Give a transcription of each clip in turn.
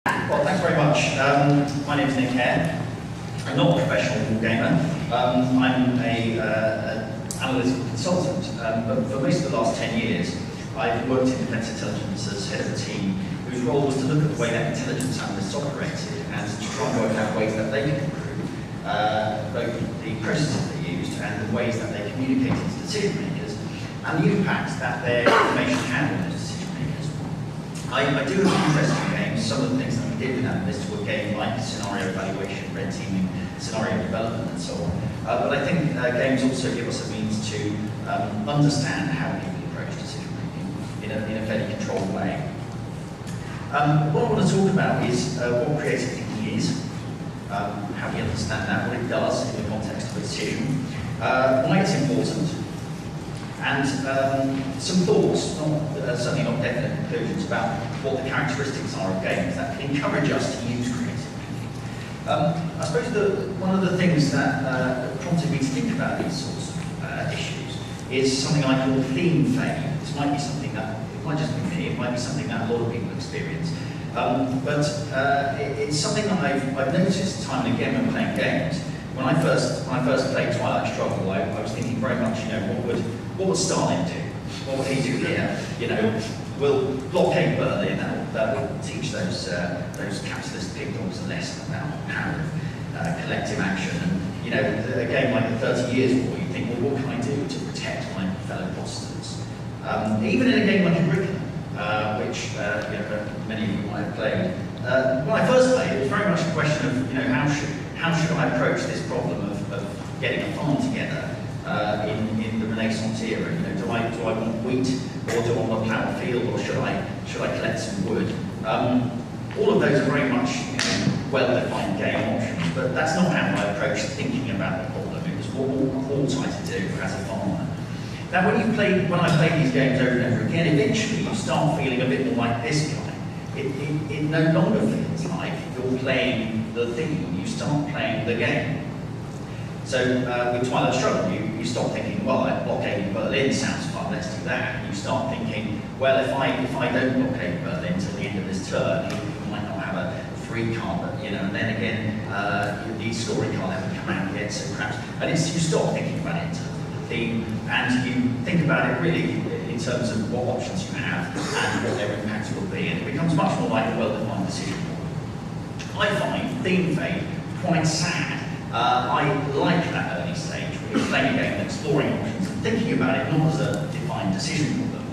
Well, thanks very much. My name is Nick Hare. I'm not a professional wargamer. I'm an analytical consultant, but for most of the last 10 years, I've worked in defence intelligence as head of a team whose role was to look at the way that intelligence analysts operated and to try and work out ways that they can improve both the processes they used and the ways that they communicated to decision makers and the impact that their information had on those decision makers. I do have interesting games. Some of the things that we did with analysts were games like scenario evaluation, red teaming, scenario development, and so on. But I think games also give us a means to understand how people approach decision making in a fairly controlled way. What I want to talk about is what creative thinking is, how we understand that, what it does in the context of a decision, why it's important, and some thoughts, certainly not definite conclusions, about what the characteristics are of games that can encourage us to use creative thinking. I suppose one of the things that prompted me to think about these sorts of issues is something I call theme fame. This might be something that, it might just be me, it might be something that a lot of people experience. But it's something that I've noticed time and again when playing games. When I first played Twilight Struggle, I was thinking very much, what would Stalin do? What would he do here? We'll blockade Berlin. That will teach those capitalist pigdogs a lesson about the power of collective action. And a game like the 30 Years War, you think, well, what can I do to protect my fellow Protestants? Even in a game like Agricola, which many of you might have played. When I first played, it was very much a question of how should I approach this problem of getting a farm together in the Renaissance era? Do I want wheat, or do I want a plough field, or should I collect some wood? All of those are very much well-defined game options, but that's not how I approached thinking about the problem. It was what ought I to do as a farmer. Now, when I play these games over and over again, eventually you start feeling a bit more like this guy. It no longer feels like you're playing the theme, you start playing the game. So with Twilight Struggle, you start thinking, well, blockading Berlin sounds fun, let's do that. You start thinking, well, if I don't blockade Berlin till the end of this turn, you might not have a free card, but and then again, the story can't ever come out yet, so perhaps, and you start thinking about it in terms of the theme, and you think about it really in terms of what options you have and what their impact will be, and it becomes much more like a well-defined decision model. I find theme fame quite sad. I like that early stage where you're playing a game and exploring options and thinking about it not as a defined decision problem,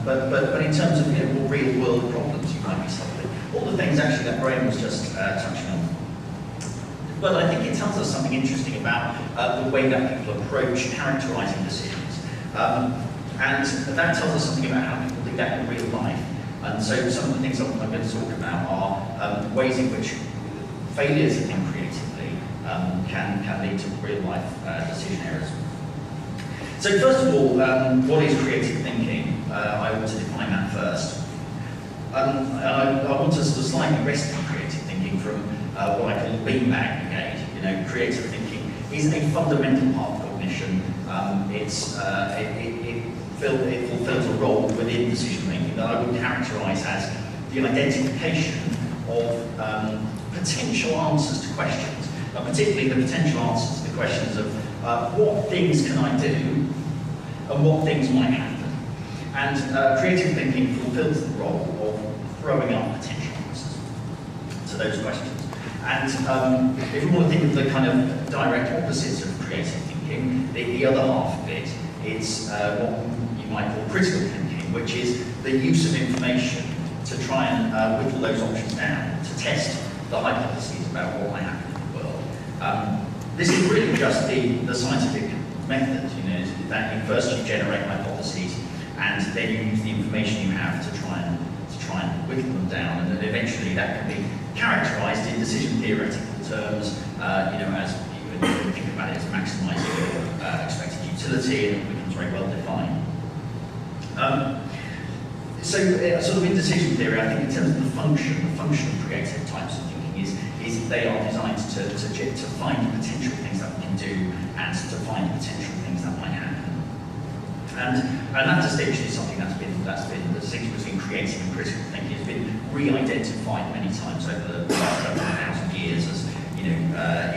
but in terms of more real-world problems you might be solving. All the things actually that Graham was just touching on. But I think it tells us something interesting about the way that people approach characterising decisions. And that tells us something about how people do that in real life. And so some of the things I'm going to talk about are ways in which failures to think creatively can lead to real-life decision errors. So first of all, what is creative thinking? I want to define that first. I want to sort of slightly rescue creative thinking from what I call the beanbag brigade. Creative thinking is a fundamental part of cognition. It fulfills a role within decision making that I would characterise as the identification of potential answers to questions, particularly the potential answers to the questions of what things can I do and what things might happen. And creative thinking fulfills the role of throwing up potential answers to those questions. And if you want to think of the kind of direct opposites of creative thinking, the other half of it is what you might call critical thinking, which is the use of information to try and whittle those options down, to test the hypotheses about what might happen in the world. This is really just the scientific method, that you first generate hypotheses and then you use the information you have to try and whittle them down, and then eventually that can be characterised in decision theoretical terms, as you would think about it as maximising your expected utility, and it becomes very well defined. So sort of in decision theory, I think in terms of the function of creative types of thinking is they are designed to find potential things that we can do and to find potential things that might happen. And that distinction is something that's been the distinction between creative and critical thinking has been re-identified many times over the last 1,000 years as, you know,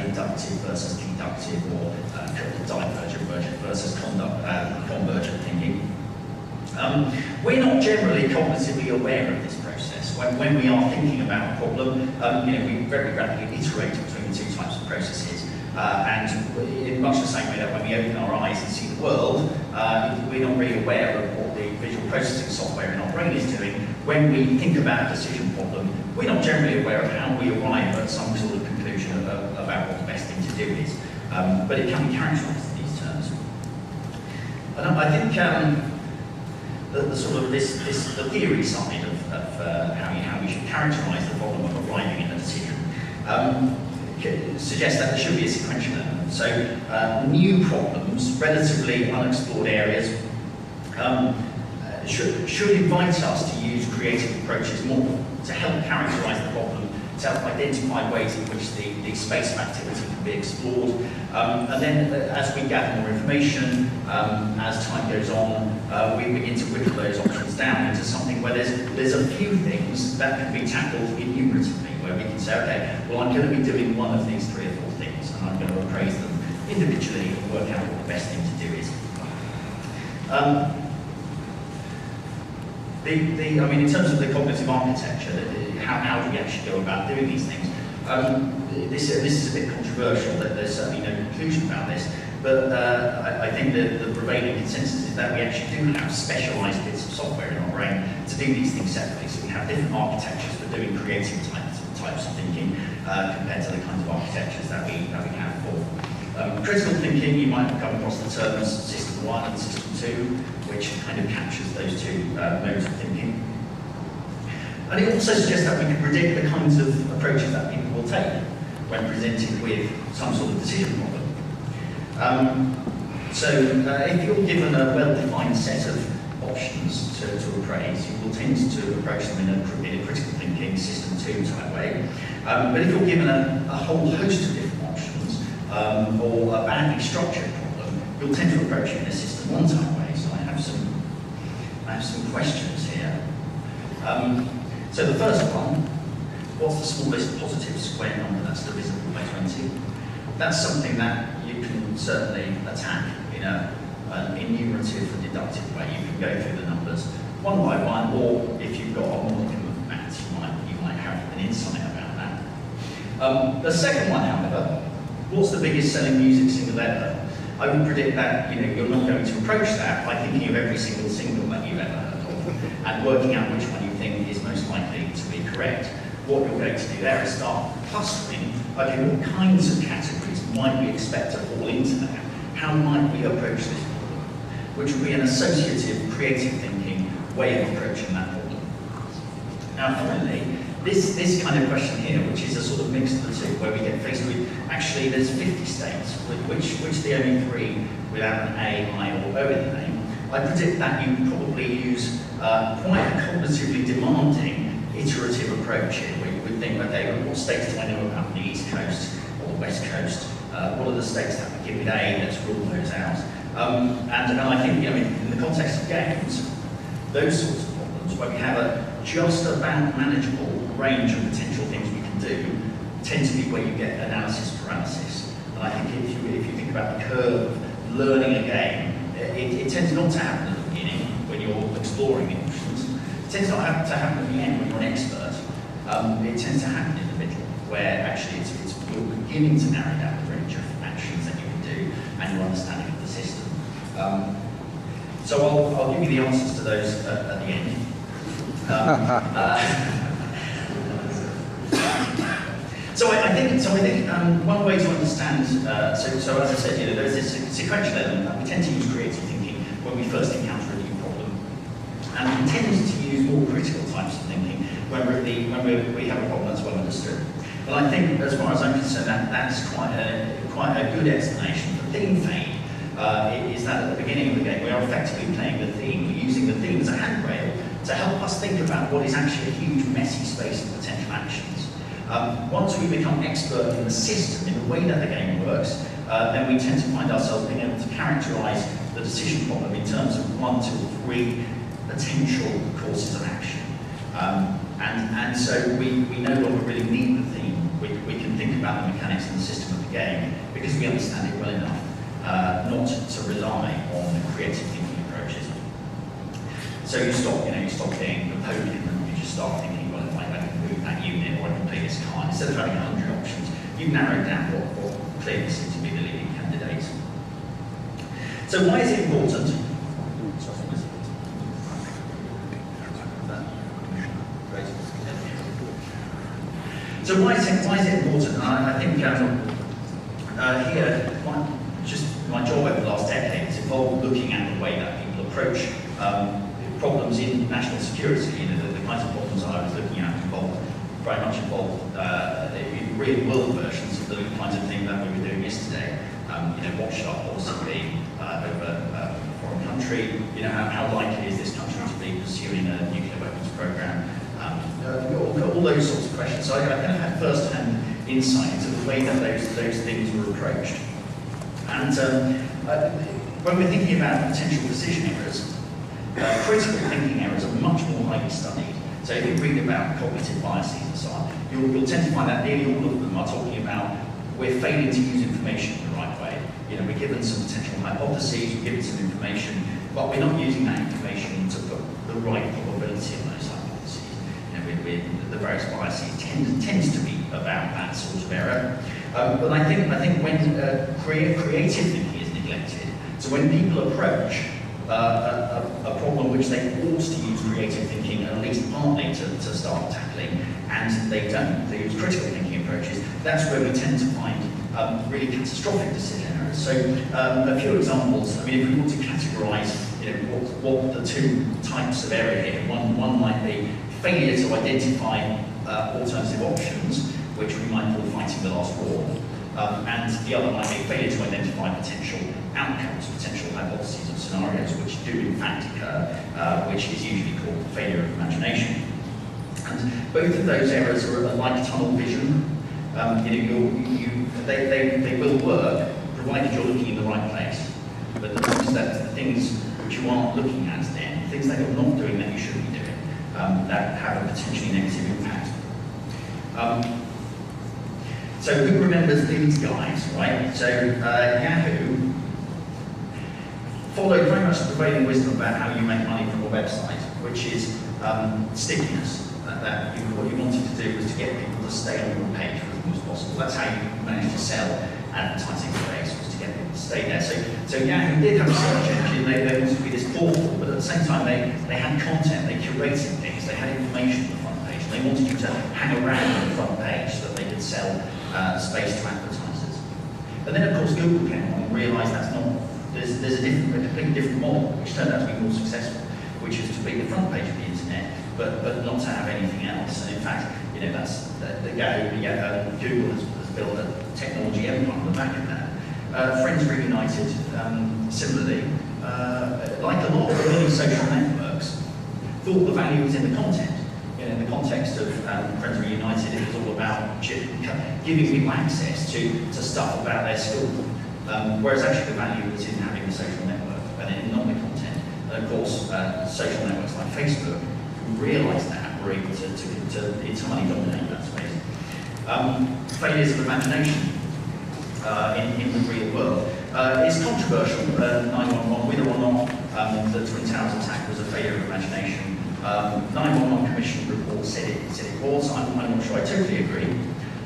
inductive versus deductive, or divergent versus convergent thinking. We're not generally cognitively aware of this process. When we are thinking about a problem, you know, we very rapidly iterate between the two types of processes. And in much the same way that when we open our eyes and see the world, we're not really aware of what the visual processing software in our brain is doing. When we think about a decision problem, we're not generally aware of how we arrive at some sort of conclusion about what the best thing to do is. But it can be characterized in these terms. And I think the sort of the theory side of how we should characterize the problem of arriving at a decision suggests that there should be a sequential element. So new problems, relatively unexplored areas, should invite us to use creative approaches more to help characterize the problem, to help identify ways in which the space of activity can be explored. And then as we gather more information, as time goes on, we begin to whittle those options down into something where there's a few things that can be tackled enumeratively, where we can say, okay, well, I'm going to be doing one of these 3 or 4 things, and I'm going to appraise them individually and work out what the best thing to do is. I mean, in terms of the cognitive architecture, how do we actually go about doing these things? This is a bit controversial. There's certainly no conclusion about this, but I think the prevailing consensus is that we actually do have specialised bits of software in our brain to do these things separately. So we have different architectures for doing creative types of thinking compared to the kinds of architectures that we have for critical thinking. You might have come across the terms System 1 and System 2, which kind of captures those 2 modes of thinking. And it also suggests that we can predict the kinds of approaches that people will take when presented with some sort of decision problem. So if you're given a well-defined set of options to appraise, you will tend to approach them in a critical thinking System 2 type way. But if you're given a whole host of different options, or a badly structured problem, you'll tend to approach it in a System 1 type way. So I have some questions here. So the first one, what's the smallest positive square number that's divisible by 20? That's something that you can certainly attack in an enumerative and deductive way. You can go through the numbers one by one, or if you've got a modicum of maths, you might have an insight about that. The second one, however, what's the biggest selling music single ever? I would predict that you're not going to approach that by thinking of every single single that you've ever heard of and working out which one you think is most likely to be correct. What you're going to do there is start clustering, okay, what kinds of categories might we expect to fall into that? How might we approach this problem? Which would be an associative, creative thinking way of approaching that problem. Now finally, this kind of question here, which is a sort of mix of the two, where we get faced with, actually there's 50 states, which the only 3 without an A, I, or O in the name. I predict that you probably use quite a cognitively demanding iterative approach here, where you would think, okay, what states do I know about the East Coast or the West Coast? What are the states that begin with A? Let's rule those out. And I think, in the context of games, those sorts of problems, where we have a just about manageable range of potential things we can do, tend to be where you get analysis paralysis. And I think if you think about the curve of learning a game, it tends not to happen at the beginning when you're exploring the options. It tends not to happen at the end when you're an expert. It tends to happen in the middle, where actually you're beginning to narrow down the range of actions that you can do and your understanding of the system. So I'll give you the answers to those at the end. So I think one way to understand, so as I said, there's this sequential element that we tend to use creative thinking when we first encounter a new problem, and we tend to use more critical types of thinking when we have a problem that's well understood. And I think, as far as I'm concerned, that's quite a good explanation for theme fade. Is that at the beginning of the game we are effectively playing the theme, we're using the theme as a handrail to help us think about what is actually a huge messy space of potential actions. Once we become expert in the system, in the way that the game works, then we tend to find ourselves being able to characterise the decision problem in terms of 1, 2, or 3 potential courses of action. And so we no longer really need the theme. We can think about the mechanics and the system of the game because we understand it well enough not to rely on creative thinking approaches. So you stop being Napoleon and you just start thinking, well, if I can move that unit or I can play this card, instead of having 100 options, you've narrowed down what clearly seems to be the leading candidates. So why is it important? So why is it important? I think here, my job over the last decade has involved looking at the way that people approach problems in national security. The kinds of problems I was looking at very much involved real-world versions of the kinds of things that we were doing yesterday. What should our policy be over a foreign country? How likely is this country to be pursuing a nuclear weapons program? All those sorts of questions. So I kind of had first-hand insight into the way that those things were approached. And when we're thinking about potential decision errors, critical thinking errors are much more highly studied. So if you read about cognitive biases and so on, you'll tend to find that nearly all of them are talking about we're failing to use information in the right way. We're given some potential hypotheses, we're given some information, but we're not using that information to put the right probability on those hypotheses. The various biases tends to be about that sort of error. But I think when creative thinking is neglected, so when people approach a problem which they ought to use creative thinking at least partly to start tackling, and they don't, they use critical thinking approaches, that's where we tend to find really catastrophic decision errors. So a few examples, if we want to categorise what the two types of error here, one might be failure to identify alternative options, which we might call fighting the last war, and the other might be failure to identify potential outcomes, potential hypotheses or scenarios which do in fact occur, which is usually called failure of imagination. And both of those errors are like tunnel vision. They will work provided you're looking in the right place. But the things which you aren't looking at then, things that you're not doing that you should be doing, that have a potentially negative impact. So who remembers these guys, right? So Yahoo followed very much the prevailing wisdom about how you make money from a website, which is stickiness. That what you wanted to do was to get people to stay on your page for as long as possible. That's how you managed to sell advertising space, was to get people to stay there. So Yahoo did have a search engine. They wanted to be this portal, but at the same time they had content, they curated things, they had information on the front page, and they wanted you to hang around on the front page so that they could sell space to advertisers. But then of course Google came along and realised that's not, there's a completely different model, which turned out to be more successful, which is to be the front page of the internet, but not to have anything else. And in fact, that's Google has built a technology empire on the back of that. Friends Reunited, similarly, like a lot of early social networks, thought the value was in the content. In the context of Friends Reunited, it was all about giving people access to stuff about their school, whereas actually the value was in having the social network and not the content. And of course, social networks like Facebook, who realised that, were able to entirely dominate that space. Failures of imagination in the real world. It's controversial, 9/11, whether or not the Twin Towers attack was a failure of imagination. 9/11 Commission report said it was. I'm not sure I totally agree.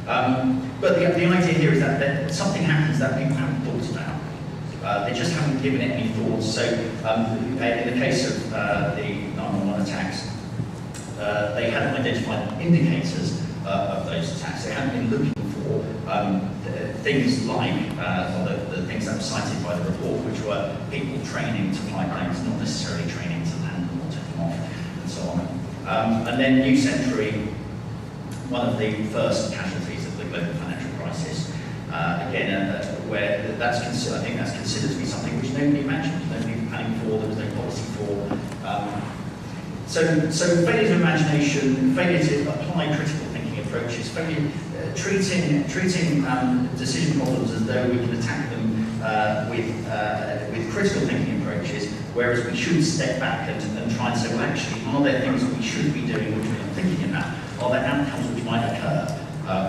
But the idea here is that something happens that people haven't thought about. They just haven't given it any thoughts. So in the case of the 9/11 attacks, they hadn't identified indicators of those attacks. They hadn't been looking for things like the things that were cited by the report, which were people training to fly planes, not necessarily training to land them or take them off, and so on. And then New Century, one of the first casualties of the global financial crisis, where I think that's considered to be something which nobody imagined, nobody was planning for, there was no policy for. So failure of imagination, failure to apply critical thinking approaches, treating decision problems as though we can attack them with critical thinking approaches, whereas we should step back and try and say, well, actually, are there things that we should be doing which we're not thinking about? Are there outcomes which might occur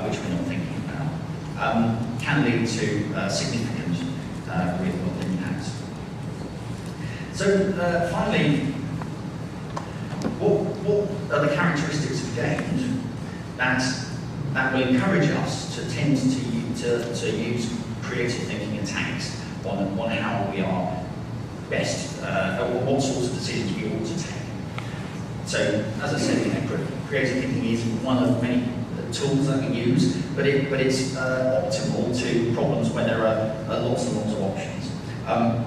which we're not thinking about? Can lead to significant real-world impacts. So finally, what are the characteristics of games that will encourage us to tend to use creative thinking and tax on how we are best, or what sorts of decisions we ought to take? So, as I said, creative thinking is one of many tools that we use, but it's optimal to problems where there are lots and lots of options.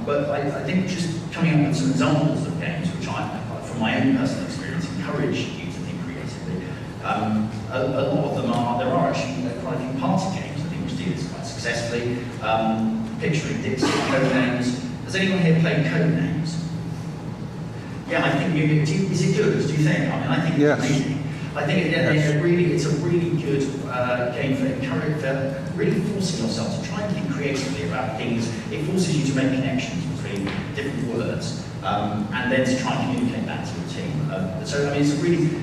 But I think just coming up with some examples of games which I, from my own personal experience, encourage you to think creatively. A lot of them there are actually quite a few party games, I think, which do this quite successfully. Picturing Dixie, Codenames. Has anyone here played Codenames? Yeah, I think is it good? Do you think? I mean, I think it's amazing. I think it's a really good game for really forcing yourself to try and think creatively about things. It forces you to make connections between different words and then to try and communicate that to the team. So I mean,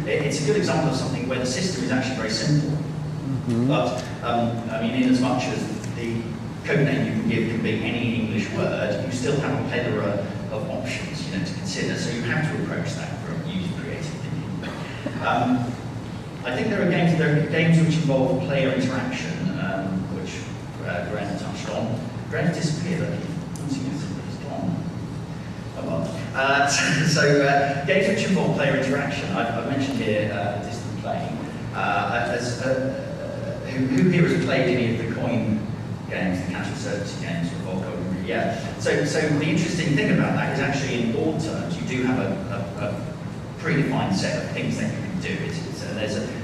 it's a good example of something where the system is actually very simple. But I mean, in as much as the code name you can give can be any English word, you still have a plethora of options, to consider. So you have to approach that from using creative thinking. I think there are games which involve player interaction, which Graham touched on. Graham disappeared. He's gone. Oh well. So games which involve player interaction. I've mentioned here distant playing. Who here has played any of the coin games, the cash service games, or Wargaming? Yeah. So the interesting thing about that is actually in board terms, you do have a predefined set of things that you can do.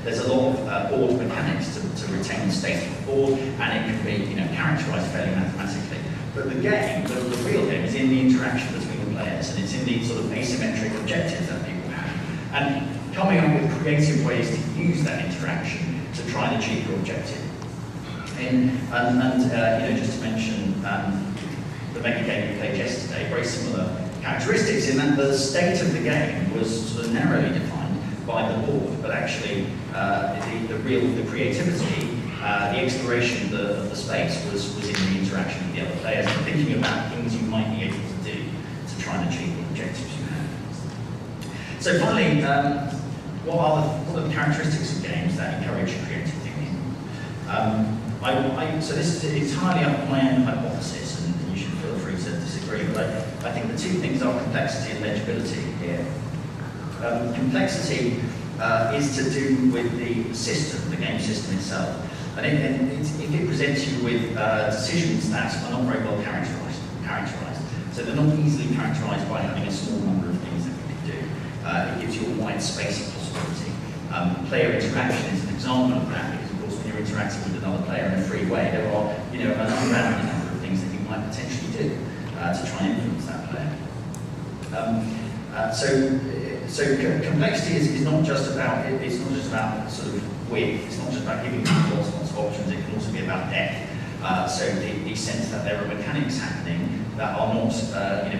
There's a lot of board mechanics to retain the state of the board, and it can be characterised fairly mathematically. But the game, the real game, is in the interaction between the players, and it's in the sort of asymmetric objectives that people have, and coming up with creative ways to use that interaction to try and achieve your objective. Just to mention the mega game we played yesterday, very similar characteristics in that the state of the game was sort of narrowly defined by the board, but actually the creativity, the exploration of the space was in the interaction with the other players and thinking about things you might be able to do to try and achieve the objectives you have. So finally, what are the characteristics of games that encourage creative thinking? So this is entirely up to my own hypothesis, and you should feel free to disagree, but I think the two things are complexity and legibility here. Complexity is to do with the system, the game system itself. And if it presents you with decisions that are not very well characterized, so they're not easily characterized by having a small number of things that you can do. It gives you a wide space of possibility. Player interaction is an example of that, because of course when you're interacting with another player in a free way, there are an unbounded number of things that you might potentially do to try and influence that player. So complexity is not just about sort of width. It's not just about giving people lots and lots of options. It can also be about depth. So the sense that there are mechanics happening that are not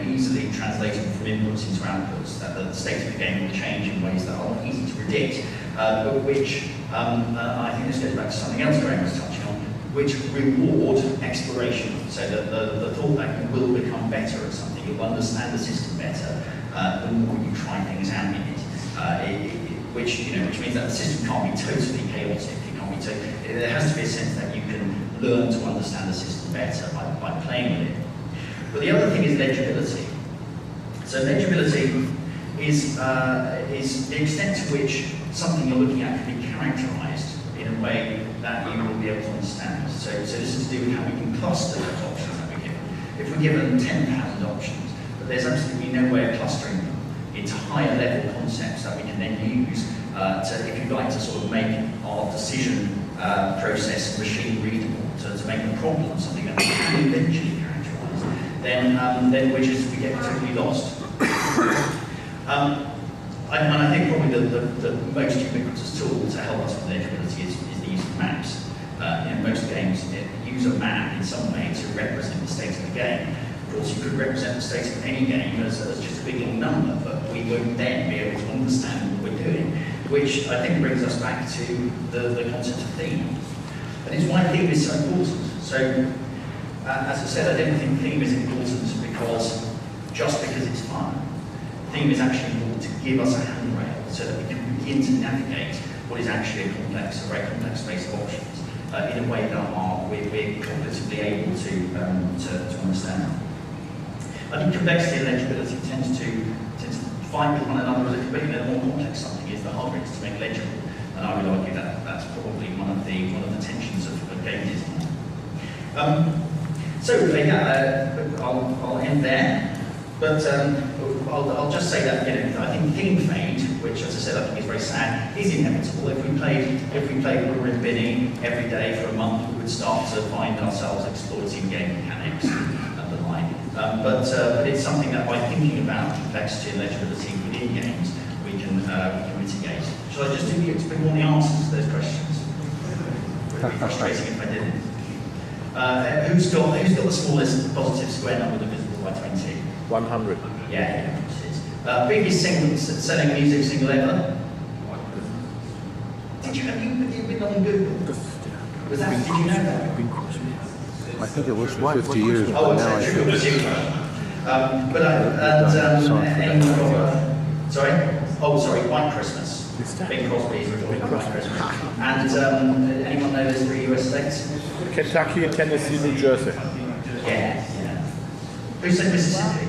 easily translatable from inputs into outputs. That the state of the game will change in ways that are not easy to predict, but which I think this goes back to something else Graham was touching on, which reward exploration. So that the thought that you will become better at something, you'll understand the system better. The more you try things out in it, which means that the system can't be totally chaotic. There has to be a sense that you can learn to understand the system better by playing with it. But the other thing is legibility. So legibility is the extent to which something you're looking at can be characterised in a way that you will be able to understand. So this is to do with how we can cluster those options that we're given. If we're given 10,000 options, there's absolutely no way of clustering them into higher level concepts that we can then use if you like, to sort of make our decision process machine readable, to make a problem something that we can eventually characterise, then we get totally lost. And I think probably the most ubiquitous tool to help us with legibility is the use of maps. In most games, you use a map in some way to represent the state of the game. Of course, you could represent the state of any game as just a big long number, but we won't then be able to understand what we're doing, which I think brings us back to the concept of theme. And it's why theme is so important. So, as I said, I don't think theme is important just because it's fun. Theme is actually important to give us a handrail so that we can begin to navigate what is actually a very complex space of options in a way that we're cognitively able to understand. I think complexity and legibility tends to fight with one another a little bit. The more complex something is, the harder it is to make legible. And I would argue that that's probably one of the tensions of game design. I'll end there. But I'll just say that I think theme fade, which, as I said, I think is very sad, is inevitable. If we played Rubber and Binny every day for a month, we would start to find ourselves exploiting game mechanics and the like. But it's something that by thinking about complexity and legibility within games, we can mitigate. Shall I just explain all the answers to those questions? It would be frustrating if I didn't. Who's got the smallest positive square number divisible by 20? 100. Yeah, it is. Biggest selling music single ever? Have you been on Google? Did you know that? I think it was 50 years ago. Oh, Now it's sorry, White Christmas. Bing Crosby is White Christmas. And anyone know those 3 US states? Kentucky, Tennessee, New Jersey. Yeah. Who said Mississippi?